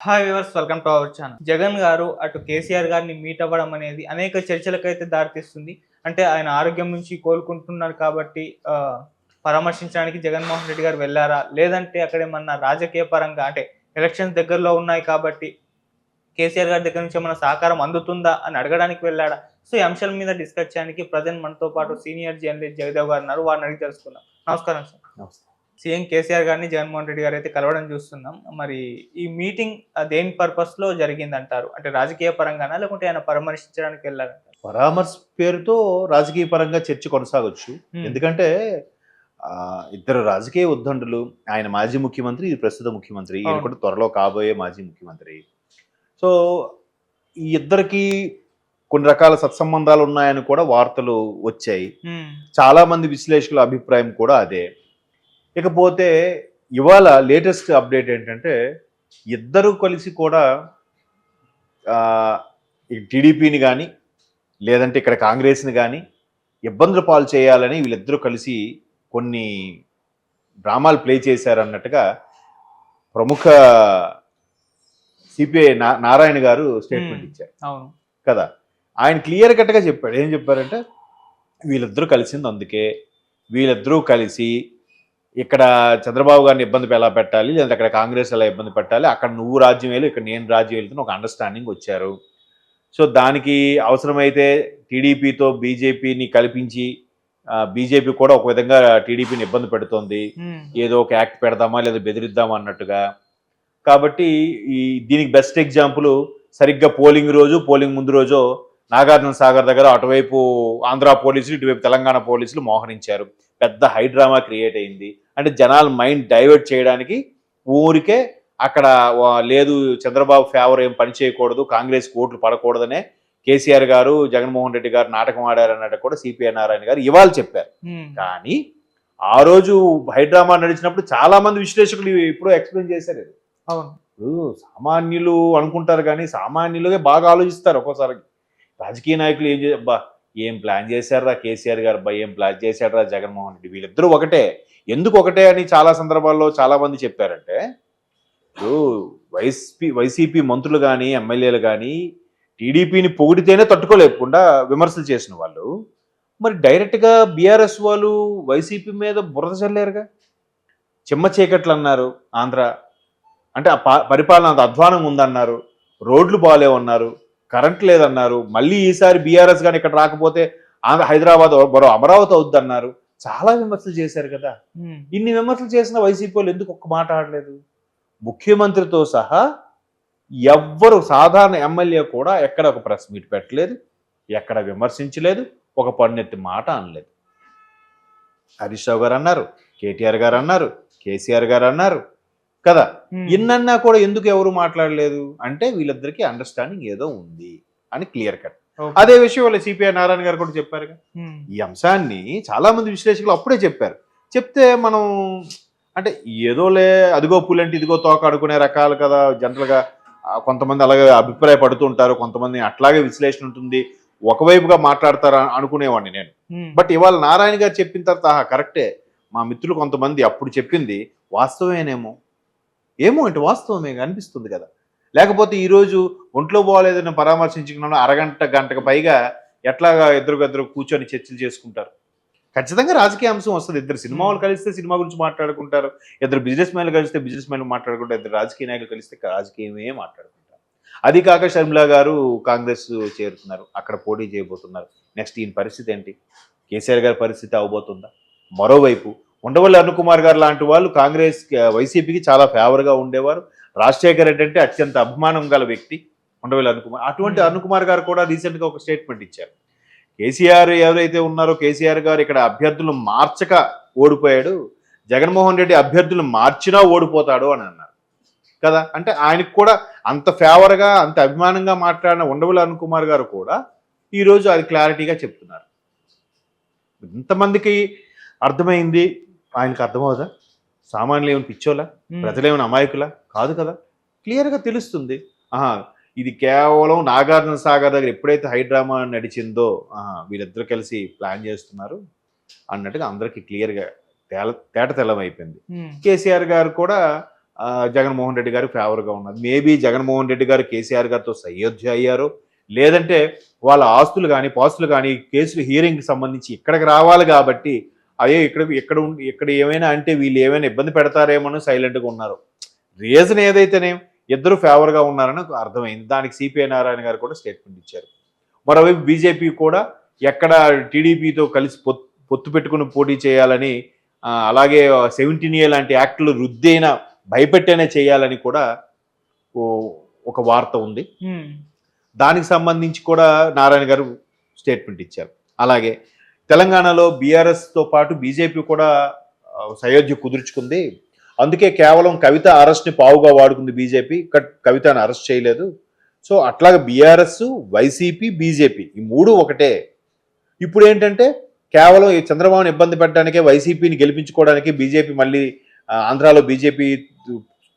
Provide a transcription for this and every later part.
Hi viewers, welcome to our channel. Jagan గారు అటు కేసీఆర్ గారిని మీట్ అవ్వడం అనేది అనేక చర్చలకైతే దారితీస్తుంది. అంటే ఆయన ఆరోగ్యం నుంచి కోలుకుంటున్నారు కాబట్టి పరామర్శించడానికి జగన్మోహన్ రెడ్డి గారు వెళ్ళారా? లేదంటే అక్కడేమన్నా రాజకీయ పరంగా అంటే ఎలక్షన్స్ దగ్గరలో ఉన్నాయి కాబట్టి కేసీఆర్ గారి దగ్గర నుంచి ఏమన్నా సహకారం అందుతుందా అని అడగడానికి వెళ్ళాడా? సో ఈ అంశాల మీద డిస్కస్ చేయడానికి ప్రజెంట్ మనతో పాటు సీనియర్ జర్నలిస్ట్ జగదేవ్ గారు ఉన్నారు. వారిని అడిగి తెలుసుకుందాం. నమస్కారం సార్. నమస్తే. సీఎం కేసీఆర్ గారిని జగన్మోహన్ రెడ్డి గారు అయితే కలవడం చూస్తున్నాం. మరి ఈ మీటింగ్ దేని పర్పస్ లో జరిగిందంటారు? అంటే రాజకీయ పరంగానా లేకుంటే ఆయన పరామర్శించడానికి వెళ్ళారంటారు? పరామర్శ పేరుతో రాజకీయ పరంగా చర్చ కొనసాగొచ్చు. ఎందుకంటే ఇద్దరు రాజకీయ ఉద్దండులు, ఆయన మాజీ ముఖ్యమంత్రి, ఇది ప్రస్తుత ముఖ్యమంత్రి, ఈయన కూడా త్వరలో కాబోయే మాజీ ముఖ్యమంత్రి. సో ఈ ఇద్దరికి కొన్ని రకాల సత్సంబంధాలు ఉన్నాయని కూడా వార్తలు వచ్చాయి. చాలా మంది విశ్లేషకుల అభిప్రాయం కూడా అదే. ఇకపోతే ఇవాళ లేటెస్ట్ అప్డేట్ ఏంటంటే ఇద్దరు కలిసి కూడా టీడీపీని కానీ లేదంటే ఇక్కడ కాంగ్రెస్ని కానీ ఇబ్బందుల పాలు చేయాలని వీళ్ళిద్దరూ కలిసి కొన్ని డ్రామాలు ప్లే చేశారన్నట్టుగా ప్రముఖ సిపిఐ నారాయణ గారు స్టేట్మెంట్ ఇచ్చారు. అవును కదా, ఆయన క్లియర్ కట్గా చెప్పాడు. ఏం చెప్పారంటే వీళ్ళిద్దరూ కలిసింది అందుకే, వీళ్ళిద్దరూ కలిసి ఇక్కడ చంద్రబాబు గారిని ఇబ్బంది ఎలా పెట్టాలి, లేదంటే అక్కడ కాంగ్రెస్ ఎలా ఇబ్బంది పెట్టాలి, అక్కడ నువ్వు రాజ్యం వేలు ఇక్కడ నేను రాజ్యం వెళ్తున్న ఒక అండర్స్టాండింగ్ వచ్చారు. సో దానికి అవసరమైతే టీడీపీతో బీజేపీని కల్పించి బీజేపీ కూడా ఒక విధంగా టీడీపీని ఇబ్బంది పెడుతోంది, ఏదో ఒక యాక్ట్ పెడదామా లేదా బెదిరిద్దామా అన్నట్టుగా. కాబట్టి దీనికి బెస్ట్ ఎగ్జాంపుల్ సరిగ్గా పోలింగ్ ముందు రోజు నాగార్జున సాగర్ దగ్గర అటువైపు ఆంధ్ర పోలీసులు, ఇటువైపు తెలంగాణ పోలీసులు మోహరించారు. పెద్ద హైడ్రామా క్రియేట్ అయింది. అంటే జనాల మైండ్ డైవర్ట్ చేయడానికి ఊరికే అక్కడ లేదు చంద్రబాబు ఫేవర్ ఏం పని చేయకూడదు, కాంగ్రెస్ ఓట్లు పడకూడదనే కేసీఆర్ గారు జగన్మోహన్ రెడ్డి గారు నాటకం ఆడారన్నట్టు కూడా సిపిఐ నారాయణ గారు ఇవాళ చెప్పారు. కానీ ఆ రోజు హైడ్రామా నడిచినప్పుడు చాలా మంది విశ్లేషకులు ఇప్పుడు ఎక్స్ప్లెయిన్ చేశారు. ఇప్పుడు సామాన్యులు అనుకుంటారు కానీ సామాన్యులుగా బాగా ఆలోచిస్తారు. ఒక్కోసారి రాజకీయ నాయకులు ఏం ప్లాన్ చేశారా కేసీఆర్ గారు, ఏం ప్లాన్ చేశారా జగన్మోహన్ రెడ్డి, వీళ్ళిద్దరూ ఒకటే. ఎందుకు ఒకటే అని చాలా సందర్భాల్లో చాలా మంది చెప్పారంటే, ఇప్పుడు వైసీపీ మంత్రులు కానీ ఎమ్మెల్యేలు కానీ టీడీపీని పొగిడితేనే తట్టుకోలేకుండా విమర్శలు చేసిన వాళ్ళు మరి డైరెక్ట్గా బీఆర్ఎస్ వాళ్ళు వైసీపీ మీద బురద చల్లారుగా. చిమ్మ చీకట్లు అన్నారు ఆంధ్ర, అంటే ఆ పరిపాలన అంత అధ్వానంగా ఉందన్నారు, రోడ్లు బాగాలేవన్నారు, కరెంట్ లేదన్నారు, మళ్ళీ ఈసారి బీఆర్ఎస్ కానీ ఇక్కడ రాకపోతే హైదరాబాద్ మరో అమరావతి అవుద్దన్నారు. చాలా విమర్శలు చేశారు కదా. ఇన్ని విమర్శలు చేసిన వైసీపీ వాళ్ళు ఎందుకు ఒక్క మాట ఆడలేదు? ముఖ్యమంత్రితో సహా ఎవ్వరు సాధారణ ఎమ్మెల్యే కూడా ఎక్కడ ఒక ప్రెస్ మీట్ పెట్టలేదు, ఎక్కడ విమర్శించలేదు, ఒక పన్నెత్తి మాట అనలేదు. హరీష్ రావు గారు అన్నారు, కేటీఆర్ గారు అన్నారు, కేసీఆర్ గారు అన్నారు కదా. ఇన్నన్నా కూడా ఎందుకు ఎవరు మాట్లాడలేదు అంటే వీళ్ళిద్దరికి అండర్స్టాండింగ్ ఏదో ఉంది అని క్లియర్ కట్. అదే విషయం వాళ్ళు సిపిఐ నారాయణ గారు కూడా చెప్పారుగా. ఈ అంశాన్ని చాలా మంది విశ్లేషకులు అప్పుడే చెప్పారు. చెప్తే మనం అంటే ఏదోలే అదిగో పులంటే ఇదిగో తోక అడుకునే రకాలు కదా. జనరల్గా కొంతమంది అలాగే అభిప్రాయపడుతూ ఉంటారు, కొంతమంది అట్లాగే విశ్లేషణ ఉంటుంది, ఒకవైపుగా మాట్లాడతారు అనుకునేవాడిని నేను. బట్ ఇవాళ నారాయణ గారు చెప్పిన తర్వాత కరెక్టే, మా మిత్రులు కొంతమంది అప్పుడు చెప్పింది వాస్తవమేనేమో, ఏమో అంటే వాస్తవమే అనిపిస్తుంది కదా. లేకపోతే ఈరోజు ఒంట్లో బాగోలేదని పరామర్శించుకున్న గంటకు పైగా ఎట్లాగా ఇద్దరు కూర్చొని చర్చలు చేసుకుంటారు. ఖచ్చితంగా రాజకీయ అంశం వస్తుంది. ఇద్దరు సినిమా వాళ్ళు కలిస్తే సినిమా గురించి మాట్లాడుకుంటారు, ఇద్దరు బిజినెస్ మ్యాన్లు కలిస్తే బిజినెస్ మ్యాన్లు మాట్లాడుకుంటారు, ఇద్దరు రాజకీయ నాయకులు కలిస్తే రాజకీయమే మాట్లాడుకుంటారు. అది కాక షర్మిలా గారు కాంగ్రెస్ చేరుతున్నారు, అక్కడ పోటీ చేయబోతున్నారు. నెక్స్ట్ ఈయన పరిస్థితి ఏంటి? కేసీఆర్ గారి పరిస్థితి అవబోతుందా? మరోవైపు ఉండవల్లి అరుణ్ కుమార్ గారు లాంటి వాళ్ళు కాంగ్రెస్ వైసీపీకి చాలా ఫేవర్గా ఉండేవారు. రాజశేఖర్ రెడ్డి అంటే అత్యంత అభిమానం గల వ్యక్తి ఉండవల్లి అరుణ్ కుమార్. అటువంటి అరుణ్ కుమార్ గారు కూడా రీసెంట్గా ఒక స్టేట్మెంట్ ఇచ్చారు. కేసీఆర్ ఎవరైతే ఉన్నారో కేసీఆర్ గారు ఇక్కడ అభ్యర్థులను మార్చక ఓడిపోయాడు, జగన్మోహన్ రెడ్డి అభ్యర్థులను మార్చినా ఓడిపోతాడు అని అన్నారు కదా. అంటే ఆయనకు కూడా అంత ఫేవర్గా అంత అభిమానంగా మాట్లాడిన ఉండవల్లి అరుణ్ కుమార్ గారు కూడా ఈరోజు అది క్లారిటీగా చెప్తున్నారు. ఇంతమందికి అర్థమైంది, ఆయనకు అర్థమవుదా? సామాన్యులు ఏమైనా పిచ్చోలా, ప్రజలు ఏమైనా అమాయకులా? కాదు కదా. క్లియర్గా తెలుస్తుంది. ఇది కేవలం నాగార్జున సాగర్ దగ్గర ఎప్పుడైతే హైడ్రామా నడిచిందో వీళ్ళిద్దరు కలిసి ప్లాన్ చేస్తున్నారు అన్నట్టుగా అందరికీ క్లియర్గా తేట తెల్లమైపోయింది. కేసీఆర్ గారు కూడా జగన్మోహన్ రెడ్డి గారికి ఫేవర్గా ఉన్నది. మేబీ జగన్మోహన్ రెడ్డి గారు కేసీఆర్ గారితో సయోధ్య అయ్యారు, లేదంటే వాళ్ళ ఆస్తులు కానీ పాస్తులు కానీ కేసులు హియరింగ్కి సంబంధించి ఇక్కడికి రావాలి కాబట్టి అదే ఇక్కడ ఏమైనా అంటే వీళ్ళు ఏమైనా ఇబ్బంది పెడతారేమో సైలెంట్గా ఉన్నారు. రీజన్ ఏదైతేనే ఇద్దరు ఫేవర్గా ఉన్నారని అర్థమైంది. దానికి సిపిఐ నారాయణ గారు కూడా స్టేట్మెంట్ ఇచ్చారు. మరోవైపు బీజేపీ కూడా ఎక్కడ టీడీపీతో కలిసి పొత్తు పెట్టుకుని పోటీ చేయాలని, అలాగే 17A లాంటి యాక్టులు రుద్దైనా భయపెట్టేనే చేయాలని కూడా ఒక వార్త ఉంది. దానికి సంబంధించి కూడా నారాయణ గారు స్టేట్మెంట్ ఇచ్చారు. అలాగే తెలంగాణలో బీఆర్ఎస్తో పాటు బీజేపీ కూడా సయోధ్య కుదుర్చుకుంది. అందుకే కేవలం కవిత అరెస్ట్ని పావుగా వాడుకుంది బీజేపీ, కవితను అరెస్ట్ చేయలేదు. సో అట్లాగే బీఆర్ఎస్, వైసీపీ, బీజేపీ ఈ మూడు ఒకటే. ఇప్పుడు ఏంటంటే కేవలం ఈ చంద్రబాబుని ఇబ్బంది పెట్టడానికే, వైసీపీని గెలిపించుకోవడానికి బీజేపీ మళ్ళీ ఆంధ్రాలో బీజేపీ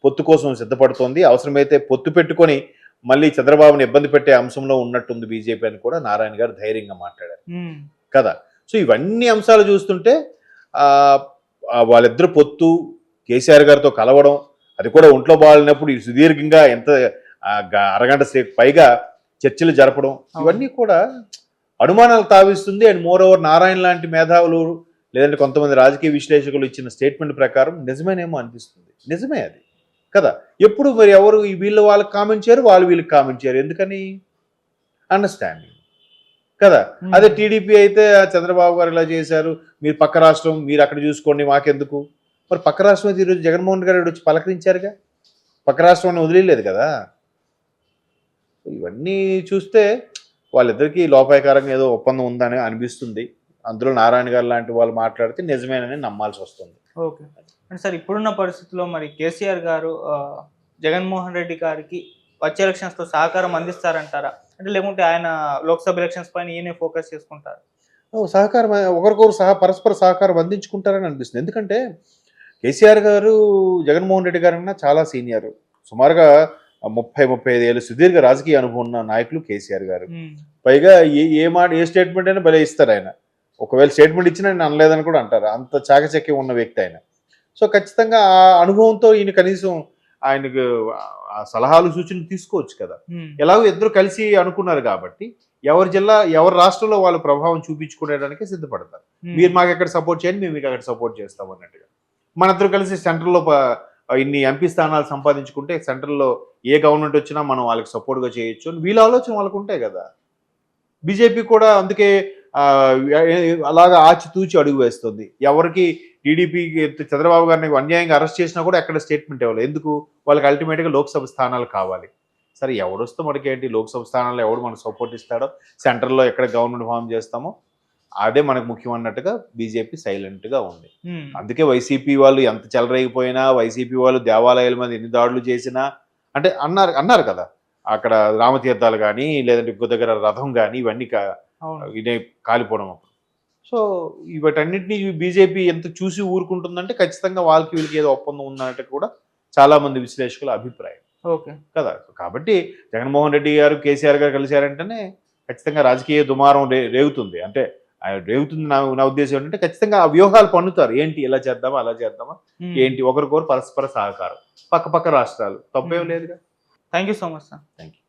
పొత్తు కోసం సిద్ధపడుతోంది. అవసరమైతే పొత్తు పెట్టుకొని మళ్ళీ చంద్రబాబుని ఇబ్బంది పెట్టే అంశంలో ఉన్నట్టుంది బీజేపీ అని కూడా నారాయణ గారు ధైర్యంగా మాట్లాడారు కదా. సో ఇవన్నీ అంశాలు చూస్తుంటే వాళ్ళిద్దరు పొత్తు, కేసీఆర్ గారితో కలవడం, అది కూడా ఒంట్లో బాగాలేనప్పుడు సుదీర్ఘంగా ఎంత అరగంట సేపు పైగా చర్చలు జరపడం, ఇవన్నీ కూడా అనుమానాలు తావిస్తుంది. అండ్ మోర్ ఓవర్ నారాయణ లాంటి మేధావులు లేదంటే కొంతమంది రాజకీయ విశ్లేషకులు ఇచ్చిన స్టేట్మెంట్ ప్రకారం నిజమేనేమో అనిపిస్తుంది. నిజమే అది కదా. ఎప్పుడు మరి ఎవరు వీళ్ళు వాళ్ళకి కామెంట్ చేయరు, వాళ్ళు వీళ్ళకి కామెంట్ చేయరు. ఎందుకని? అండర్స్టాండింగ్ కదా. అదే టీడీపీ అయితే చంద్రబాబు గారు ఇలా చేశారు, మీరు పక్క రాష్ట్రం, మీరు అక్కడ చూసుకోండి, మాకెందుకు? మరి పక్క రాష్ట్రం అయితే ఈరోజు జగన్మోహన్ గారు వచ్చి పలకరించారుగా, పక్క రాష్ట్రాన్ని వదిలేదు కదా. ఇవన్నీ చూస్తే వాళ్ళిద్దరికీ లోపాయకారంగా ఏదో ఒప్పందం ఉందని అనిపిస్తుంది. అందులో నారాయణ గారు లాంటి వాళ్ళు మాట్లాడితే నిజమేనని నమ్మాల్సి వస్తుంది. ఓకే అంటే సార్, ఇప్పుడున్న పరిస్థితుల్లో మరి కేసీఆర్ గారు జగన్మోహన్ రెడ్డి గారికి వచ్చే ఎలక్షన్స్తో సహకారం అందిస్తారంటారా? అంటే లేకుంటే ఆయన లోక్సభ ఎలక్షన్స్ పైన ఈయనే ఫోకస్ చేసుకుంటారు? సహకారం ఒకరికొకరు పరస్పర సహకారం అందించుకుంటారని అనిపిస్తుంది. ఎందుకంటే కేసీఆర్ గారు జగన్మోహన్ రెడ్డి గారన్నా చాలా సీనియర్, సుమారుగా 30-35 ఏళ్ళు సుదీర్ఘ రాజకీయ అనుభవం ఉన్న నాయకులు కేసీఆర్ గారు. పైగా ఏ స్టేట్మెంట్ అయినా భలే ఇస్తారు ఆయన. ఒకవేళ స్టేట్మెంట్ ఇచ్చినా నేను అనలేదని కూడా అంటారు, అంత చాకచక్యం ఉన్న వ్యక్తి ఆయన. సో ఖచ్చితంగా ఆ అనుభవంతో ఈయన కనీసం ఆయనకు ఆ సలహాలు సూచనలు తీసుకోవచ్చు కదా. ఎలాగో ఇద్దరు కలిసి అనుకున్నారు కాబట్టి ఎవరి జిల్లా ఎవరి రాష్ట్రంలో వాళ్ళు ప్రభావం చూపించుకునేదానికి సిద్ధపడతారు. మీరు మాకు ఎక్కడ సపోర్ట్ చేయండి, మేము మీకు అక్కడ సపోర్ట్ చేస్తాం అన్నట్టుగా. మన ఇద్దరు కలిసి సెంట్రల్లో ఇన్ని ఎంపీ స్థానాలు సంపాదించుకుంటే సెంట్రల్లో ఏ గవర్నమెంట్ వచ్చినా మనం వాళ్ళకి సపోర్ట్గా చేయొచ్చు అని వీళ్ళ ఆలోచన వాళ్ళకు ఉంటాయి కదా. బీజేపీ కూడా అందుకే అలాగా ఆచితూచి అడుగు వేస్తుంది. ఎవరికి టీడీపీకి చంద్రబాబు గారిని అన్యాయంగా అరెస్ట్ చేసినా కూడా ఎక్కడ స్టేట్మెంట్ ఇవ్వాలి. ఎందుకు? వాళ్ళకి అల్టిమేట్గా లోక్సభ స్థానాలు కావాలి. సరే ఎవరు వస్తే మనకేంటి, లోక్సభ స్థానాల్లో ఎవడు మనకు సపోర్ట్ ఇస్తాడో, సెంట్రల్లో ఎక్కడ గవర్నమెంట్ ఫామ్ చేస్తామో అదే మనకు ముఖ్యం అన్నట్టుగా బీజేపీ సైలెంట్గా ఉంది. అందుకే వైసీపీ వాళ్ళు ఎంత చెలరేగిపోయినా, వైసీపీ వాళ్ళు దేవాలయాల మీద ఎన్ని దాడులు చేసినా, అంటే అన్నారు కదా అక్కడ రామతీర్థాలు కానీ లేదంటే ఇంకో దగ్గర రథం కానీ ఇవన్నీ ఇదే కాలిపోవడం. సో వీటన్నిటినీ బీజేపీ ఎంత చూసి ఊరుకుంటుందంటే ఖచ్చితంగా వాళ్ళకి వీళ్ళకి ఏదో ఒప్పందం ఉందన్నట్టు కూడా చాలా మంది విశ్లేషకుల అభిప్రాయం. ఓకే కదా. కాబట్టి జగన్మోహన్ రెడ్డి గారు కేసీఆర్ గారు కలిశారంటేనే ఖచ్చితంగా రాజకీయ దుమారం రేగుతుంది. అంటే రేగుతుంది నా ఉద్దేశం ఏంటంటే ఖచ్చితంగా ఆ వ్యూహాలు పన్నుతారు. ఏంటి ఇలా చేద్దామా అలా చేద్దామా, ఏంటి ఒకరికొకరు పరస్పర సహకారం, పక్క రాష్ట్రాలు, తప్పేం లేదుగా. Thank you so much sir. Thank you.